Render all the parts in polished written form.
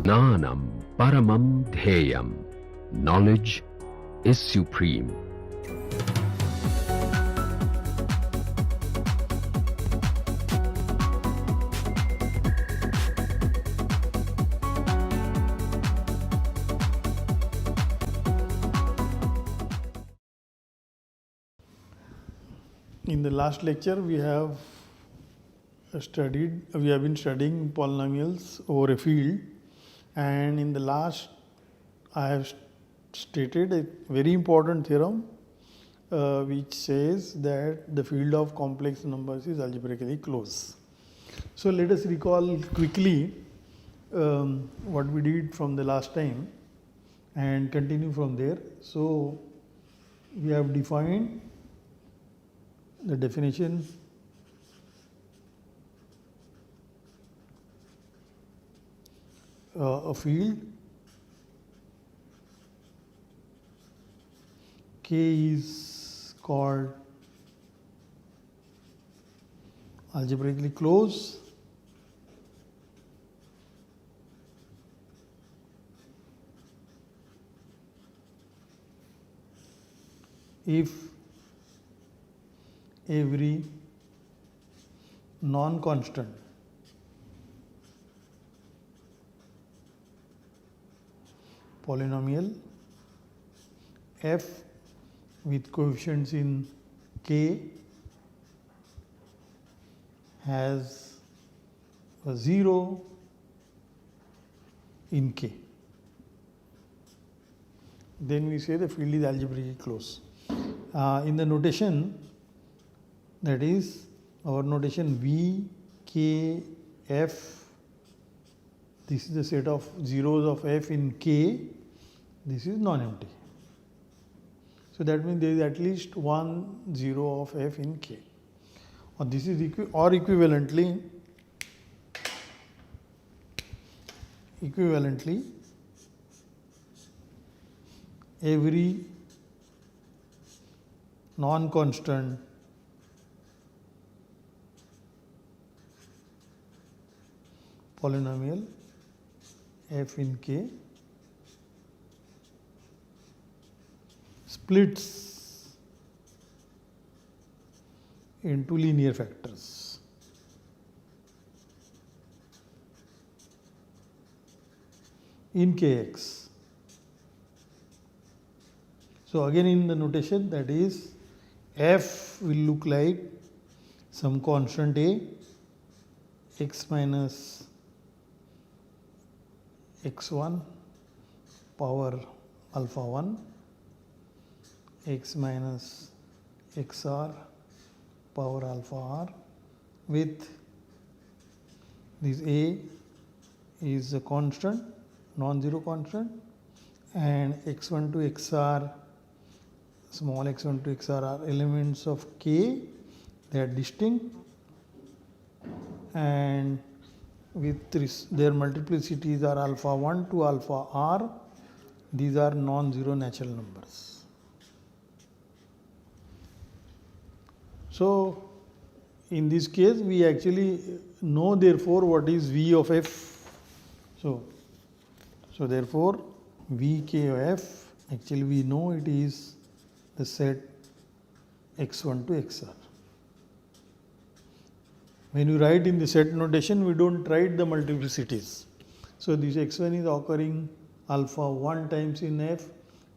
Jnanam paramam dhyeyam. Knowledge is supreme. In the last lecture, we have been studying polynomials over a field, and in the last, I have stated a very important theorem which says that the field of complex numbers is algebraically closed. So let us recall quickly what we did from the last time and continue from there. So we have defined the definition a field K is called algebraically closed if every non-constant polynomial f with coefficients in k has a 0 in k. Then we say the field is algebraically closed. In the notation, that is our notation V, K, F, this is the set of zeros of F in K, this is non-empty. So that means there is at least one zero of F in K. Or this is equivalently every non-constant polynomial f in K splits into linear factors. In Kx. So again in the notation, that is f will look like some constant a, x minus x1 power alpha 1, x minus xr power alpha r, with this a is a constant, non-zero constant, and x1 to xr, small x1 to xr are elements of k, they are distinct, and with their multiplicities are alpha 1 to alpha r, these are non-zero natural numbers. So in this case we actually know therefore what is V of f. So therefore Vk of f, actually we know it is the set x1 to xr. When you write in the set notation, we don't write the multiplicities. So this x1 is occurring alpha 1 times in f,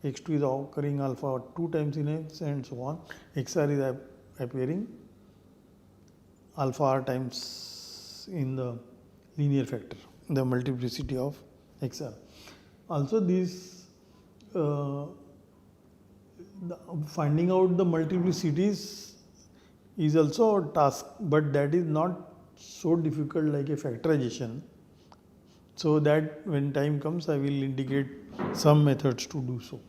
x2 is occurring alpha 2 times in f, and so on. xr is appearing alpha r times in the linear factor, the multiplicity of xr. Also this finding out the multiplicities is also a task, but that is not so difficult like a factorization. So that when time comes, I will indicate some methods to do so.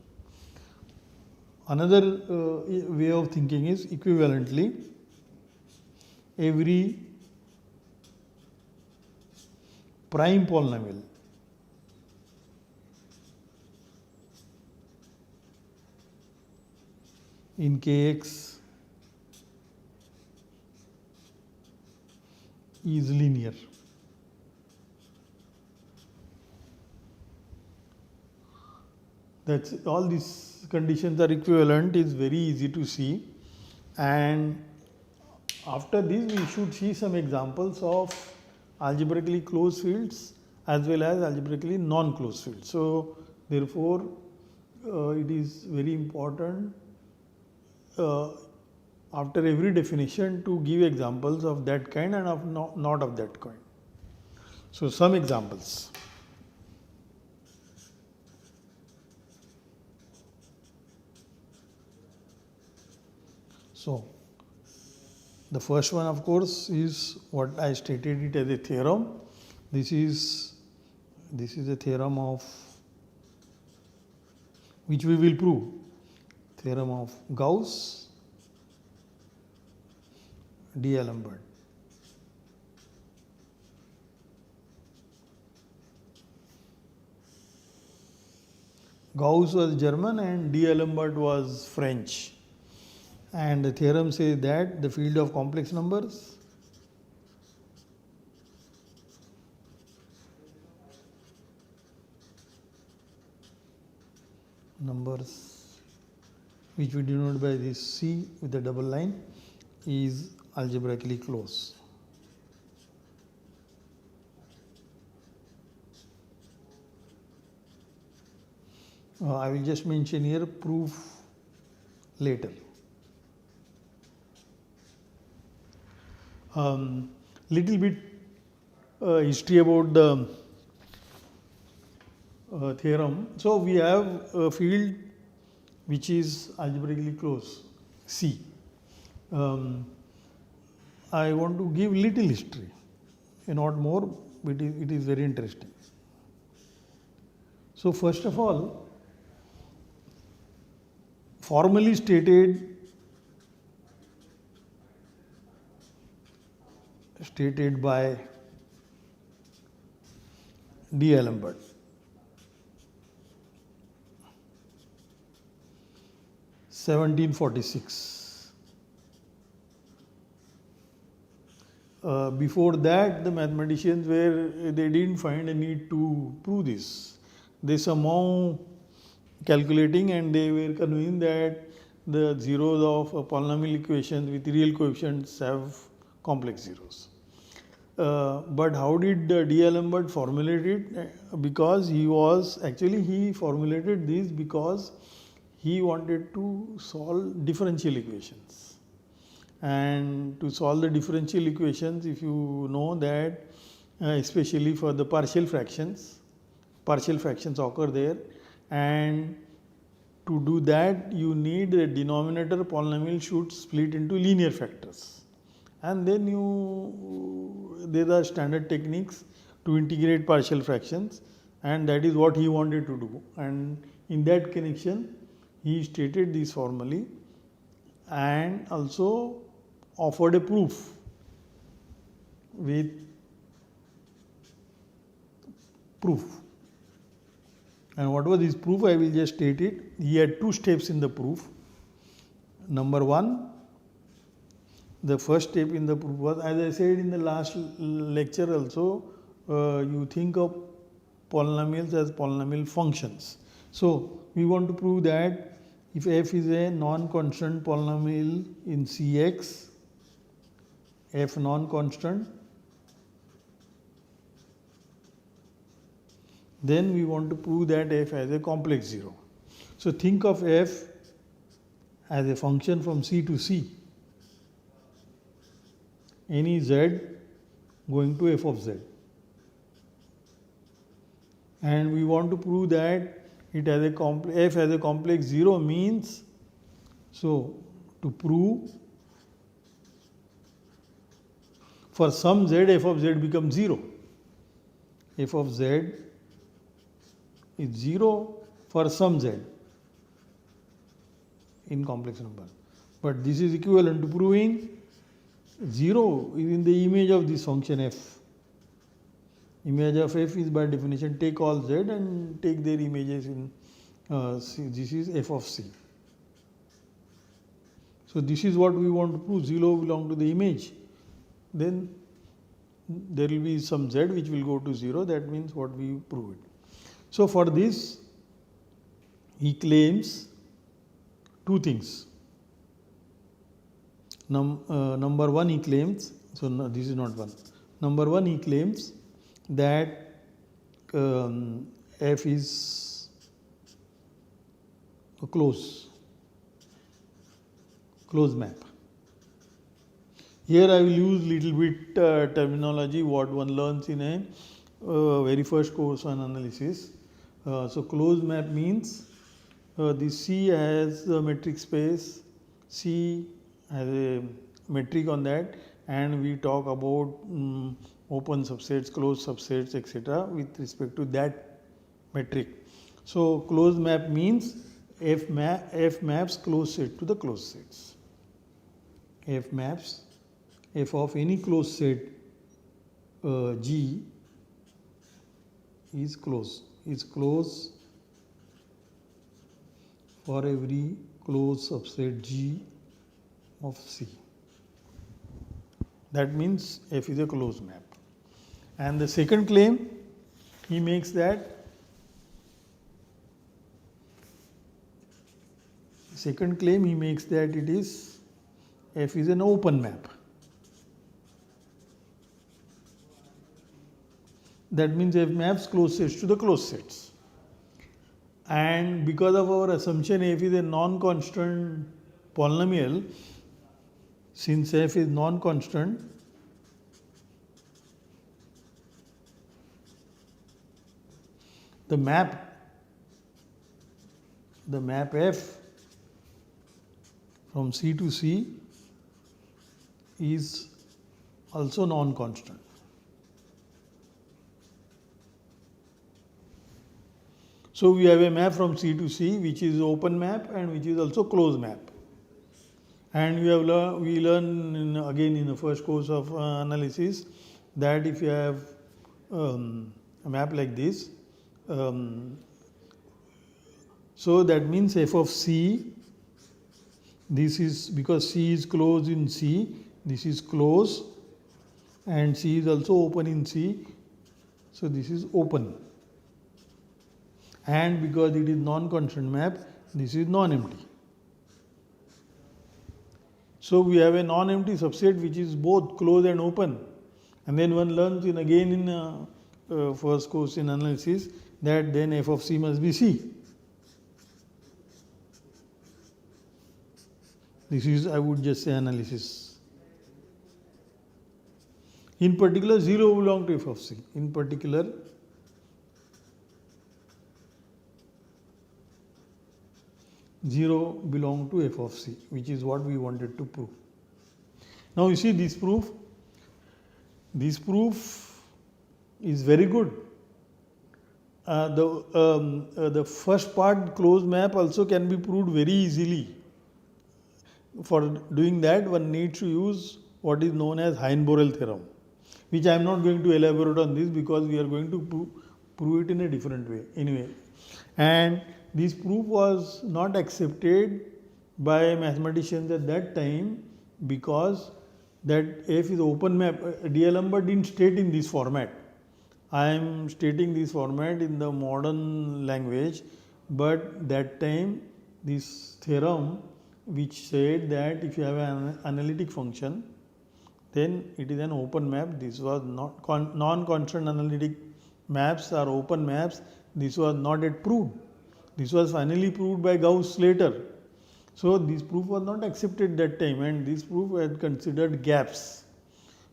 Another way of thinking is equivalently every prime polynomial in Kx is linear. That's all these conditions are equivalent is very easy to see, and after this we should see some examples of algebraically closed fields as well as algebraically non-closed fields. So therefore it is very important after every definition to give examples of that kind and of not of that kind. So some examples. So the first one of course is what I stated it as a theorem. This is a theorem of which we will prove. Theorem of Gauss, D'Alembert. Gauss was German and D'Alembert was French. And the theorem says that the field of complex numbers which we denote by this C with a double line is algebraically closed. I will just mention here proof later. Little bit history about the theorem. So we have a field which is algebraically closed, C. I want to give little history, not more, but it is very interesting. So first of all, formally stated by D'Alembert. (1746). Before that, the mathematicians they didn't find a need to prove this. They somehow calculating and they were convinced that the zeros of polynomial equations with real coefficients have complex zeros. But how did D'Alembert formulate it? Because he formulated this because he wanted to solve differential equations. And to solve the differential equations, if you know that, especially for the partial fractions occur there, and to do that you need a denominator polynomial should split into linear factors. And then there are standard techniques to integrate partial fractions, and that is what he wanted to do. And in that connection, he stated this formally and also offered a proof with proof. And what was his proof? I will just state it. He had two steps in the proof. Number one, the first step in the proof was, as I said in the last lecture also, you think of polynomials as polynomial functions. So we want to prove that if f is a non-constant polynomial in Cx, f non-constant, then we want to prove that f has a complex zero. So think of f as a function from C to C, any z going to f of z. And we want to prove that it has f has a complex zero means, so to prove for some z f of z becomes 0. F of z is 0 for some z in complex number. But this is equivalent to proving 0 is in the image of this function f. Image of f is by definition take all z and take their images in C. This is f of C. So this is what we want to prove, 0 belong to the image. Then there will be some z which will go to 0. That means what we prove it. So for this he claims two things. Number one, he claims, so no, this is not one. Number one, he claims that F is a closed map. Here I will use little bit terminology what one learns in a very first course on analysis. So closed map means the C has a metric space, C has a metric on that, and we talk about open subsets, closed subsets, etc. with respect to that metric. So closed map means F maps closed set to the closed sets. F maps F of any closed set G is closed for every closed subset G of C. That means F is a closed map. And the second claim he makes that it is F is an open map. That means F maps closed sets to the closed sets. And because of our assumption F is a non-constant polynomial, since F is non-constant, the map F from C to C is also non-constant. So we have a map from C to C which is open map and which is also closed map. And we learn again in the first course of analysis that if you have a map like this, so that means F of C, this is because C is closed in C, this is closed, and C is also open in C, so this is open. And because it is non-constant map, this is non-empty. So we have a non-empty subset which is both closed and open. And then one learns again in first course in analysis that then F of C must be C. This is, I would just say, analysis. In particular, 0 belongs to F of C. In particular, zero belong to F of C, which is what we wanted to prove. Now you see this proof is very good. The first part, closed map, also can be proved very easily. For doing that, one needs to use what is known as Hein-Borel theorem, which I am not going to elaborate on this because we are going to prove it in a different way anyway. And this proof was not accepted by mathematicians at that time because that F is open map. D'Alembert didn't state in this format. I am stating this format in the modern language, but that time this theorem which said that if you have an analytic function, then it is an open map. This was not non-constant analytic maps are open maps. This was not yet proved. This was finally proved by Gauss later. So this proof was not accepted that time, and this proof had considered gaps.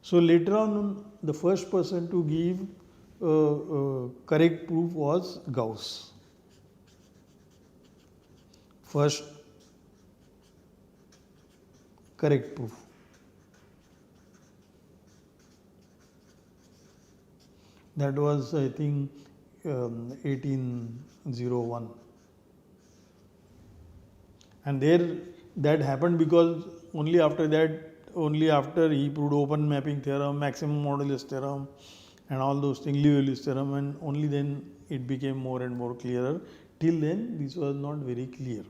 So later on, the first person to give correct proof was Gauss. First correct proof. That was, I think, 1801. And there that happened because only after he proved open mapping theorem, maximum modulus theorem, and all those things, Liouville's theorem, and only then it became more and more clearer. Till then, this was not very clear.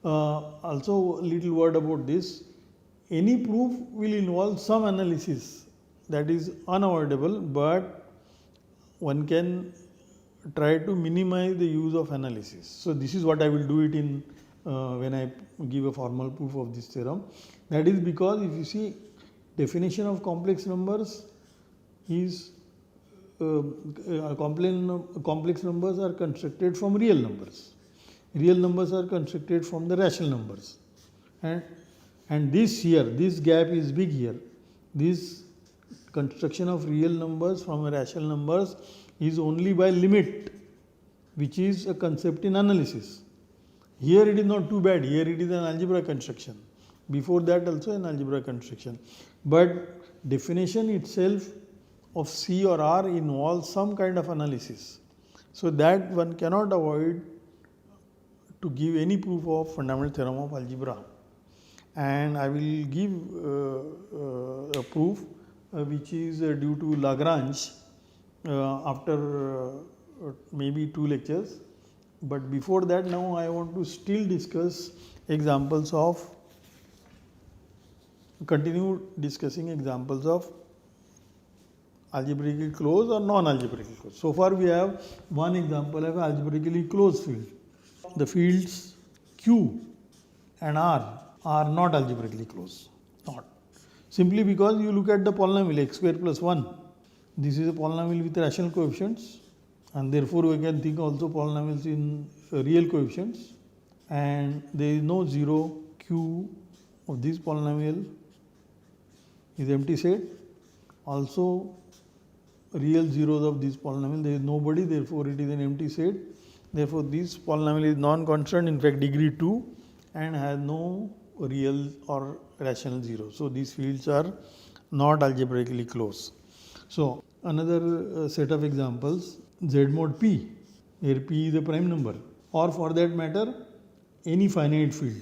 Also, a little word about this. Any proof will involve some analysis. that is unavoidable, but one can try to minimize the use of analysis. So this is what I will do it in when I give a formal proof of this theorem. That is because if you see, definition of complex numbers is complex numbers are constructed from real numbers. Real numbers are constructed from the rational numbers, and this here, this gap is big here. This construction of real numbers from rational numbers is only by limit, which is a concept in analysis. Here it is not too bad. Here it is an algebra construction. Before that also an algebra construction. But definition itself of C or R involves some kind of analysis. So that one cannot avoid to give any proof of fundamental theorem of algebra. And I will give a proof which is due to Lagrange after maybe 2 lectures. But before that, now I want to still discuss examples of, continue discussing examples of algebraically closed or non-algebraically closed. So far we have one example of algebraically closed field. The fields Q and R are not algebraically closed. Not. Simply because you look at the polynomial x square plus 1. This is a polynomial with rational coefficients, and therefore we can think also polynomials in real coefficients, and there is no 0. Q of this polynomial is empty set. Also real zeros of this polynomial, there is nobody, therefore it is an empty set. Therefore this polynomial is non-constant, in fact degree 2, and has no real or rational zero. So these fields are not algebraically closed. So another set of examples, Z mod P, where P is a prime number, or for that matter any finite field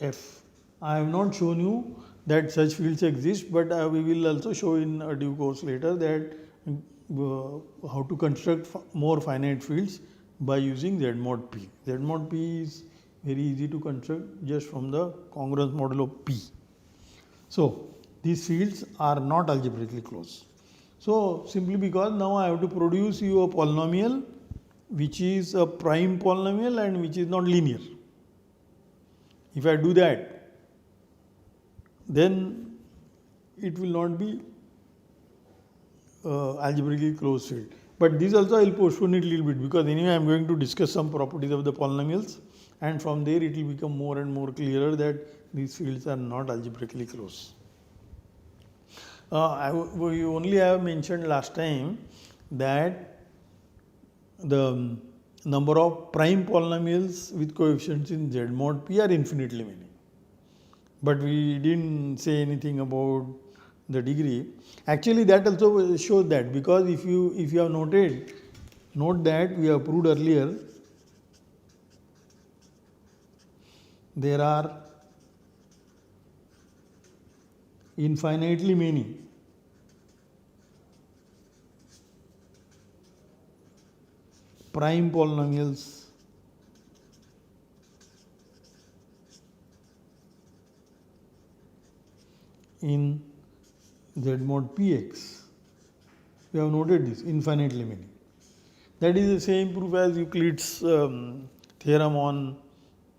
F. I have not shown you that such fields exist, but we will also show in a due course later that how to construct more finite fields by using Z mod P. Z mod P is very easy to construct just from the congruence model of P. So these fields are not algebraically closed. So simply because now I have to produce you a polynomial which is a prime polynomial and which is not linear. If I do that, then it will not be algebraically closed field. But this also I will postpone it a little bit, because anyway I am going to discuss some properties of the polynomials, and from there it will become more and more clearer that these fields are not algebraically closed. We only have mentioned last time that the number of prime polynomials with coefficients in Z mod P are infinitely many. But we didn't say anything about the degree. Actually that also shows that, because if you have note that we have proved earlier, there are infinitely many prime polynomials in Z mod Px. We have noted this, infinitely many. That is the same proof as Euclid's theorem on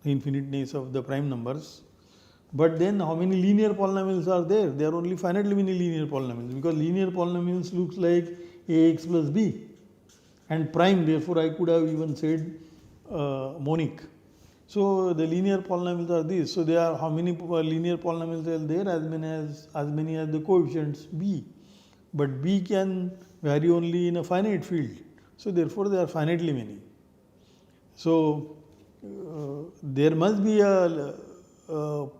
the infiniteness of the prime numbers. But then how many linear polynomials are there? There are only finitely many linear polynomials, because linear polynomials looks like ax plus b and prime, therefore I could have even said monic. So the linear polynomials are these. So there are how many linear polynomials are there? As many as the coefficients b. But b can vary only in a finite field. So therefore there are finitely many. So there must be a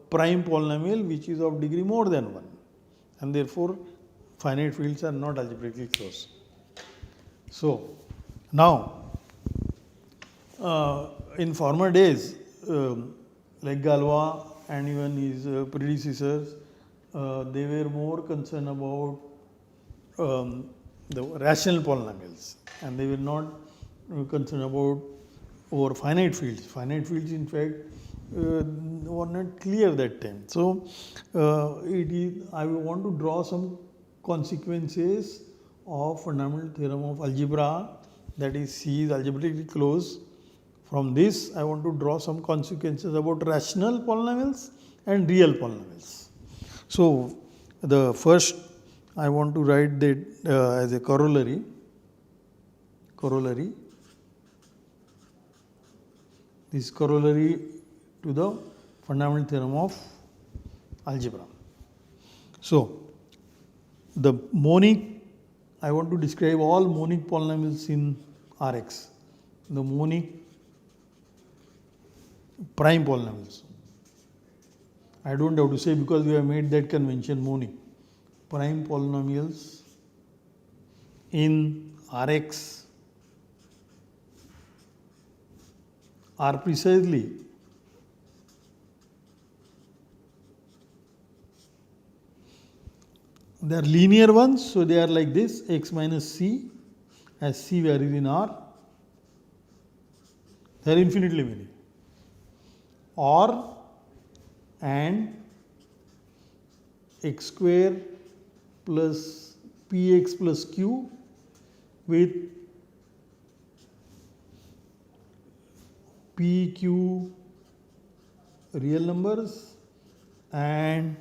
prime polynomial which is of degree more than 1, and therefore finite fields are not algebraically closed. So now in former days, like Galois and even his predecessors, they were more concerned about the rational polynomials, and they were not concerned about over finite fields. Finite fields, in fact, were not clear that time. So I want to draw some consequences of fundamental theorem of algebra, that is C is algebraically closed. From this I want to draw some consequences about rational polynomials and real polynomials. So the first I want to write that as a corollary. This corollary to the fundamental theorem of algebra. So the monic, I want to describe all monic polynomials in Rx. The monic prime polynomials. I don't have to say because we have made that convention, monic. Prime polynomials in Rx are precisely they are linear ones, so they are like this, x minus c, as c varies in R. They are infinitely many. Or and x square plus px plus q with p, q real numbers and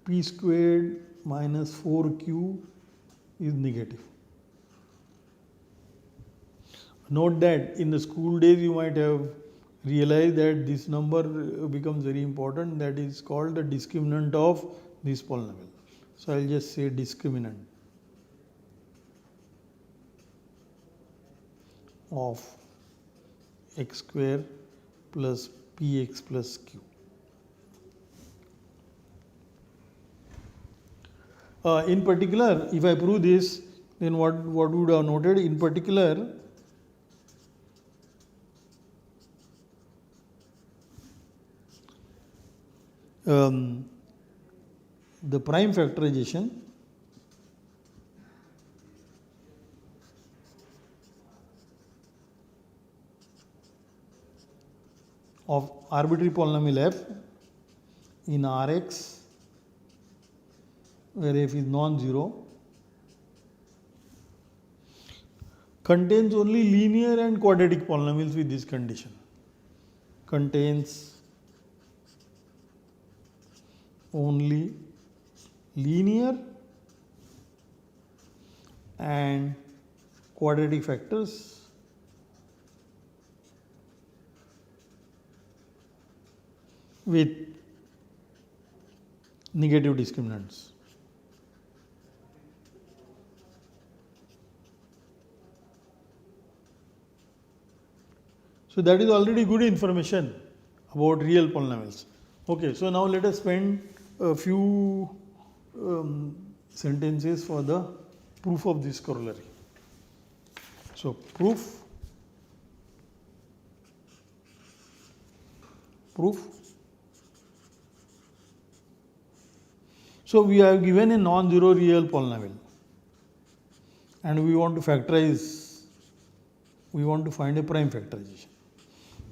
p squared minus 4q is negative. Note that in the school days you might have realized that this number becomes very important, that is called the discriminant of this polynomial. So I will just say discriminant of x square plus px plus q. In particular, if I prove this, then what would have noted? In particular, the prime factorization of arbitrary polynomial f in Rx, where f is non-zero, contains only linear and quadratic polynomials with this condition. Contains only linear and quadratic factors with negative discriminants. So that is already good information about real polynomials. Okay, so now let us spend a few sentences for the proof of this corollary. So proof. So we have given a non-zero real polynomial and we want to factorize, we want to find a prime factorization.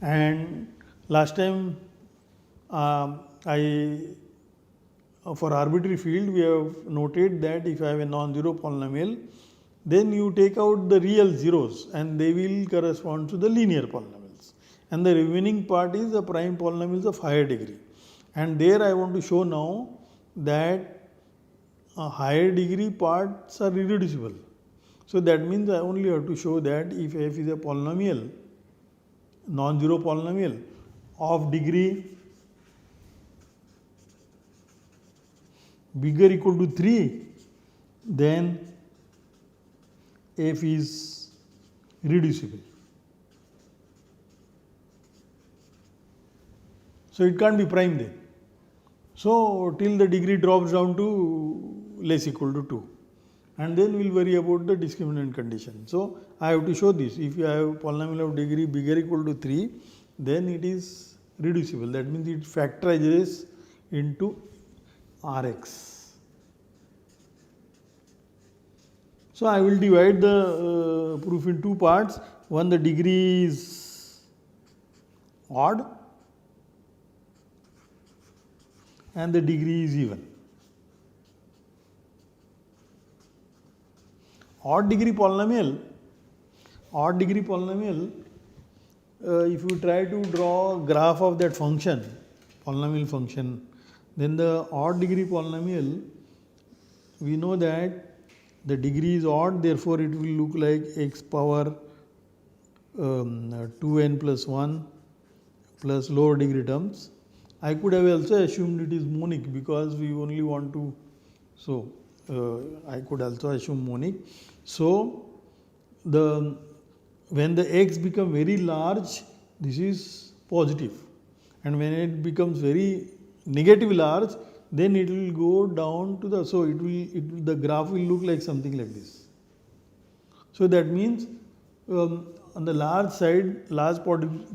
And last time for arbitrary field we have noted that if I have a non-zero polynomial, then you take out the real zeros and they will correspond to the linear polynomials, and the remaining part is the prime polynomials of higher degree. And there I want to show now that higher degree parts are irreducible. So that means I only have to show that if f is a polynomial, non-zero polynomial of degree bigger equal to 3, then f is reducible. So it can't be prime then. So till the degree drops down to less equal to 2, and then we will worry about the discriminant condition. So I have to show this. If you have polynomial of degree bigger equal to 3, then it is reducible. That means it factorizes into Rx. So I will divide the proof in two parts. One, the degree is odd and the degree is even. odd degree polynomial, if you try to draw a graph of that function, polynomial function, then the odd degree polynomial, we know that the degree is odd, therefore it will look like x power 2n plus 1 plus lower degree terms. I could have also assumed it is monic because we only want to, so I could also assume monic. So when the x become very large, this is positive, and when it becomes very negative large, then it will go down to the, so the graph will look like something like this. So that means on the large side, large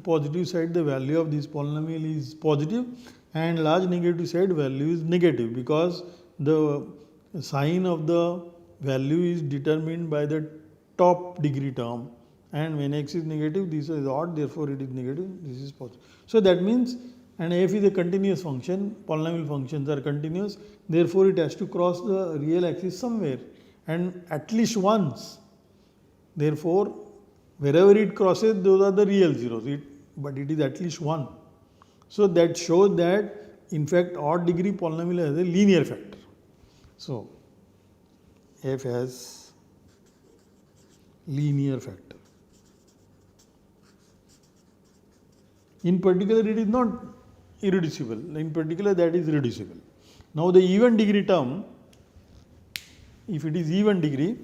positive side, the value of this polynomial is positive, and large negative side value is negative, because the sign of the value is determined by the top degree term, and when x is negative, this is odd, therefore it is negative, this is positive. So that means, and f is a continuous function, polynomial functions are continuous, therefore it has to cross the real axis somewhere, and at least once. Therefore, wherever it crosses, those are the real zeros, but it is at least one. So that shows that in fact odd degree polynomial has a linear factor. So f has linear factor. In particular, it is not irreducible. In particular, that is reducible. Now the even degree term, if it is even degree,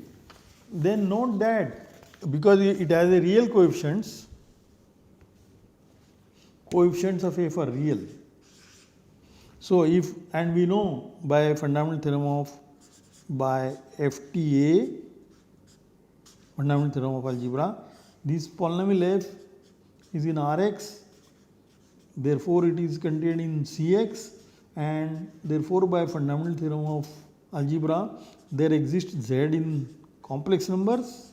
then note that because it has a real coefficients of f are real. So if, and we know by fundamental theorem by FTA, fundamental theorem of algebra, this polynomial f is in Rx, therefore it is contained in Cx, and therefore by fundamental theorem of algebra there exists z in complex numbers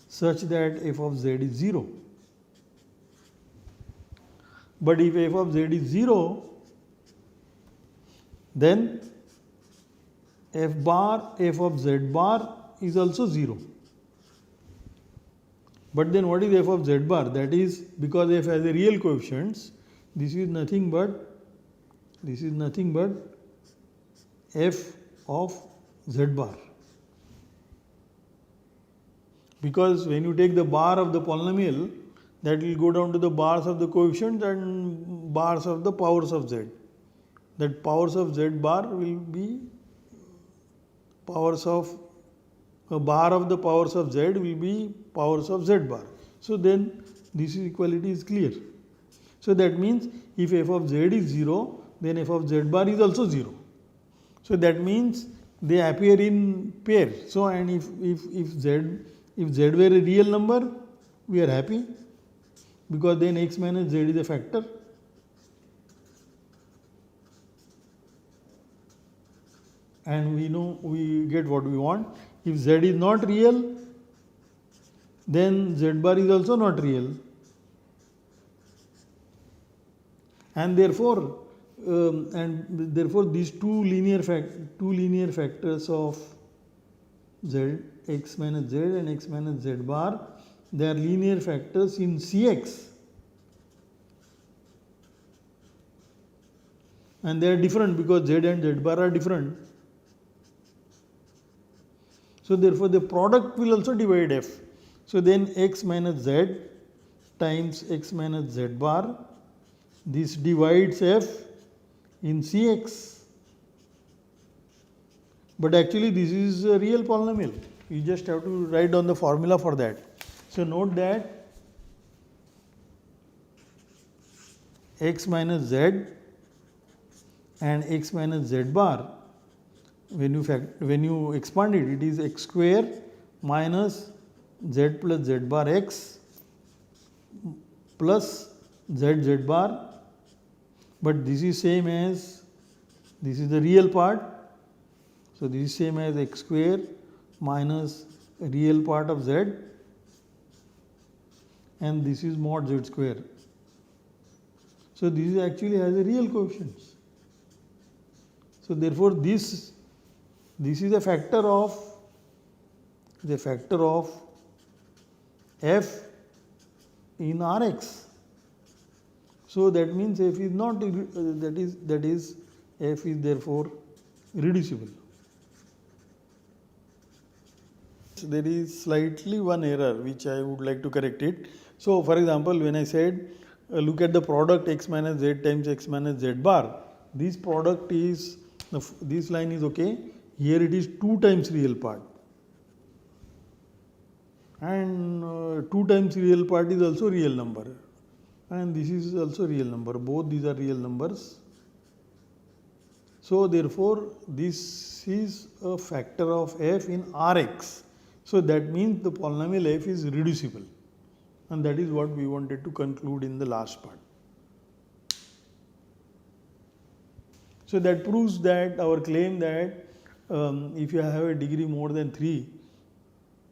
such that f of z is 0. But if f of z is 0, then f of z bar is also 0. But then what is f of z bar? That is, because f has a real coefficients, this is nothing but f of z bar. Because when you take the bar of the polynomial, that will go down to the bars of the coefficients and bars of the powers of z. That powers of z bar will be powers of, a bar of the powers of z will be powers of z bar. So then this equality is clear. So that means if f of z is 0, then f of z bar is also 0. So that means they appear in pair. So, and if z were a real number, we are happy, because then x minus z is a factor. And we know we get what we want. If z is not real, then z bar is also not real. And therefore these two linear factors of z, x minus z and x minus z bar, they are linear factors in Cx, and they are different because z and z bar are different. So therefore the product will also divide f. So then x minus z times x minus z bar, this divides f in Cx. But actually this is a real polynomial. You just have to write down the formula for that. So note that x minus z and x minus z bar, when you expand it, it is x square minus z plus z bar x plus z bar, but this is same as, this is the real part. So this is same as x square minus real part of z, and this is mod z square. So this actually has a real coefficients. So therefore this is a factor of is a factor of f in Rx. So that means f is not that is f is therefore reducible. There is slightly one error which I would like to correct it. So for example, when I said look at the product x minus z times x minus z bar, this product is, this line is okay, here it is 2 times real part, and 2 times real part is also real number, and this is also real number, both these are real numbers. So therefore this is a factor of f in Rx. So that means the polynomial f is reducible, and that is what we wanted to conclude in the last part. So that proves that our claim that if you have a degree more than 3,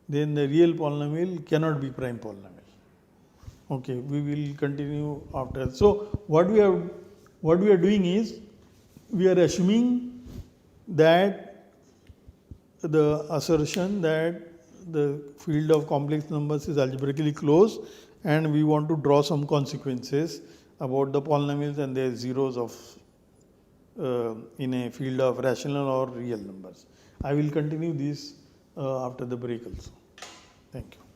then the real polynomial cannot be prime polynomial. Okay, we will continue after. So what we are doing is, we are assuming that the assertion that the field of complex numbers is algebraically closed, and we want to draw some consequences about the polynomials and their zeros of in a field of rational or real numbers. I will continue this after the break also. Thank you.